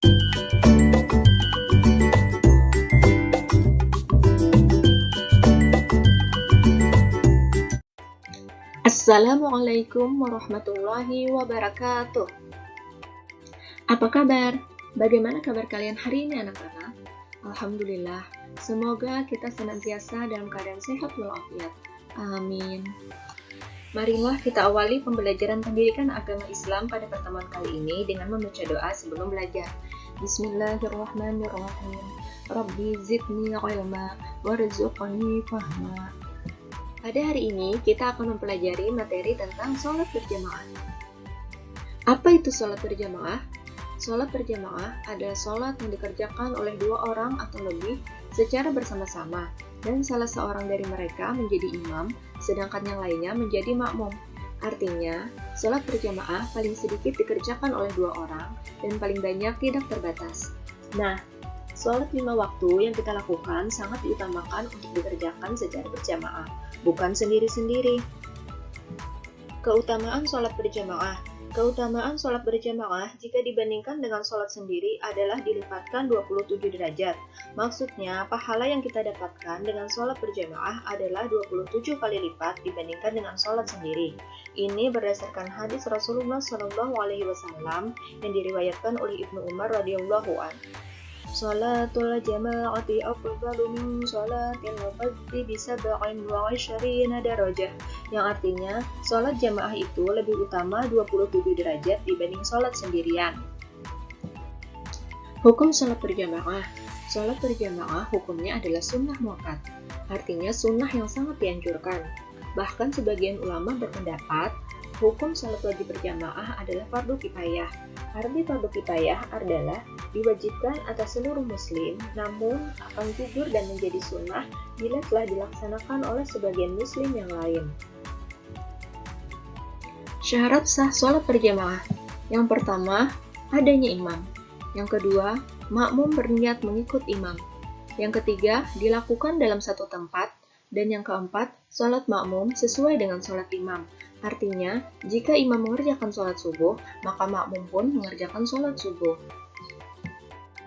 Assalamualaikum warahmatullahi wabarakatuh. Apa kabar? Bagaimana kabar kalian hari ini anak-anak? Alhamdulillah, semoga kita senantiasa dalam keadaan sehat walafiat. Amin. Marilah kita awali pembelajaran pendidikan agama Islam pada pertemuan kali ini dengan membaca doa sebelum belajar. Bismillahirrahmanirrahim. Rabbi zidni ilma warzuqni fahma. Pada hari ini, kita akan mempelajari materi tentang sholat berjamaah. Apa itu sholat berjamaah? Sholat berjamaah adalah sholat yang dikerjakan oleh dua orang atau lebih secara bersama-sama, dan salah seorang dari mereka menjadi imam, sedangkan yang lainnya menjadi makmum. Artinya, sholat berjamaah paling sedikit dikerjakan oleh dua orang, dan paling banyak tidak terbatas. Nah, sholat 5 waktu yang kita lakukan sangat diutamakan untuk dikerjakan secara berjamaah, bukan sendiri-sendiri. Keutamaan sholat berjamaah. Keutamaan sholat berjamaah jika dibandingkan dengan sholat sendiri adalah dilipatkan 27 derajat. Maksudnya, pahala yang kita dapatkan dengan sholat berjamaah adalah 27 kali lipat dibandingkan dengan sholat sendiri. Ini berdasarkan hadis Rasulullah SAW yang diriwayatkan oleh Ibnu Umar radhiyallahu anhu. Sholatul jama'ati afdalu min sholatil fardhi bi 27 darajah, yang artinya sholat jamaah itu lebih utama 27 derajat dibanding sholat sendirian. Hukum sholat berjamaah. Sholat berjamaah hukumnya adalah sunnah muakkad, artinya sunnah yang sangat dianjurkan. Bahkan sebagian ulama berpendapat hukum sholat wajib berjamaah adalah fardu kifayah. Arti fardu kifayah adalah diwajibkan atas seluruh muslim, namun akan gugur dan menjadi sunnah bila telah dilaksanakan oleh sebagian muslim yang lain. Syarat sah sholat berjamaah. Yang pertama, adanya imam. Yang kedua, makmum berniat mengikut imam. Yang ketiga, dilakukan dalam satu tempat. Dan yang keempat, sholat makmum sesuai dengan sholat imam. Artinya, jika imam mengerjakan sholat subuh, maka makmum pun mengerjakan sholat subuh.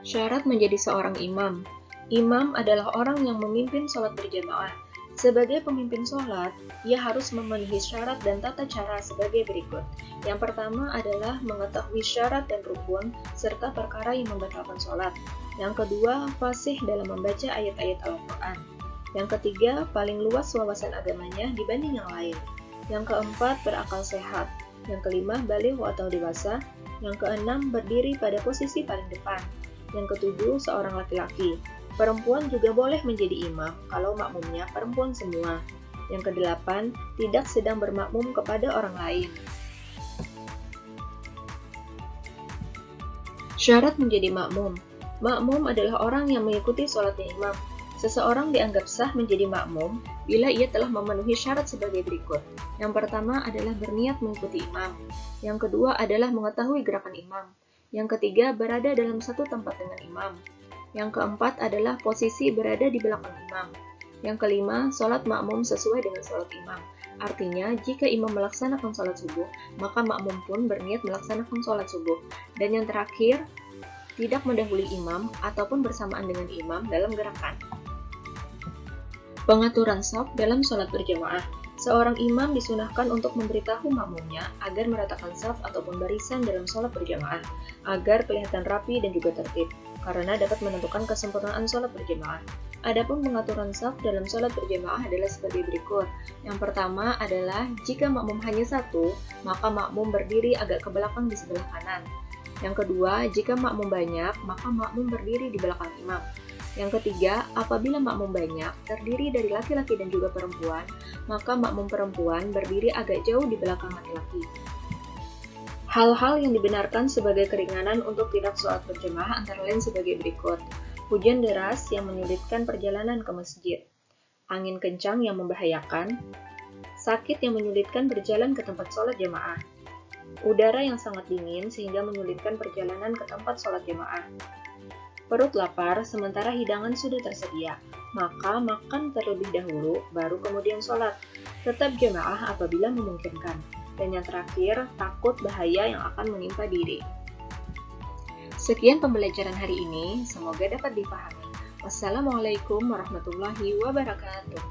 Syarat menjadi seorang imam. Imam adalah orang yang memimpin sholat berjamaah. Sebagai pemimpin sholat, ia harus memenuhi syarat dan tata cara sebagai berikut. Yang pertama adalah mengetahui syarat dan rukun, serta perkara yang membatalkan sholat. Yang kedua, fasih dalam membaca ayat-ayat Al-Quran. Yang ketiga, paling luas wawasan agamanya dibanding yang lain. Yang keempat, berakal sehat. Yang kelima, baligh atau dewasa. Yang keenam, berdiri pada posisi paling depan. Yang ketujuh, seorang laki-laki. Perempuan juga boleh menjadi imam kalau makmumnya perempuan semua. Yang kedelapan, tidak sedang bermakmum kepada orang lain. Syarat menjadi makmum. Makmum adalah orang yang mengikuti sholatnya imam. Seseorang dianggap sah menjadi makmum bila ia telah memenuhi syarat sebagai berikut. Yang pertama adalah berniat mengikuti imam. Yang kedua adalah mengetahui gerakan imam. Yang ketiga, berada dalam satu tempat dengan imam. Yang keempat adalah posisi berada di belakang imam. Yang kelima, sholat makmum sesuai dengan sholat imam. Artinya, jika imam melaksanakan sholat subuh, maka makmum pun berniat melaksanakan sholat subuh. Dan yang terakhir, tidak mendahului imam ataupun bersamaan dengan imam dalam gerakan. Pengaturan shaf dalam sholat berjamaah. Seorang imam disunahkan untuk memberitahu makmumnya agar meratakan shaf ataupun barisan dalam sholat berjamaah, agar kelihatan rapi dan juga tertib, karena dapat menentukan kesempurnaan sholat berjamaah. Adapun pengaturan shaf dalam sholat berjamaah adalah sebagai berikut. Yang pertama adalah jika makmum hanya satu, maka makmum berdiri agak ke belakang di sebelah kanan. Yang kedua, jika makmum banyak, maka makmum berdiri di belakang imam. Yang ketiga, apabila makmum banyak, terdiri dari laki-laki dan juga perempuan, maka makmum perempuan berdiri agak jauh di belakang laki-laki. Hal-hal yang dibenarkan sebagai keringanan untuk tidak sholat berjamaah antara lain sebagai berikut. Hujan deras yang menyulitkan perjalanan ke masjid, angin kencang yang membahayakan, sakit yang menyulitkan berjalan ke tempat sholat jamaah, udara yang sangat dingin sehingga menyulitkan perjalanan ke tempat sholat jamaah, perut lapar sementara hidangan sudah tersedia, maka makan terlebih dahulu, baru kemudian sholat. Tetap jamaah apabila memungkinkan. Dan yang terakhir, takut bahaya yang akan menimpa diri. Sekian pembelajaran hari ini, semoga dapat dipahami. Wassalamualaikum warahmatullahi wabarakatuh.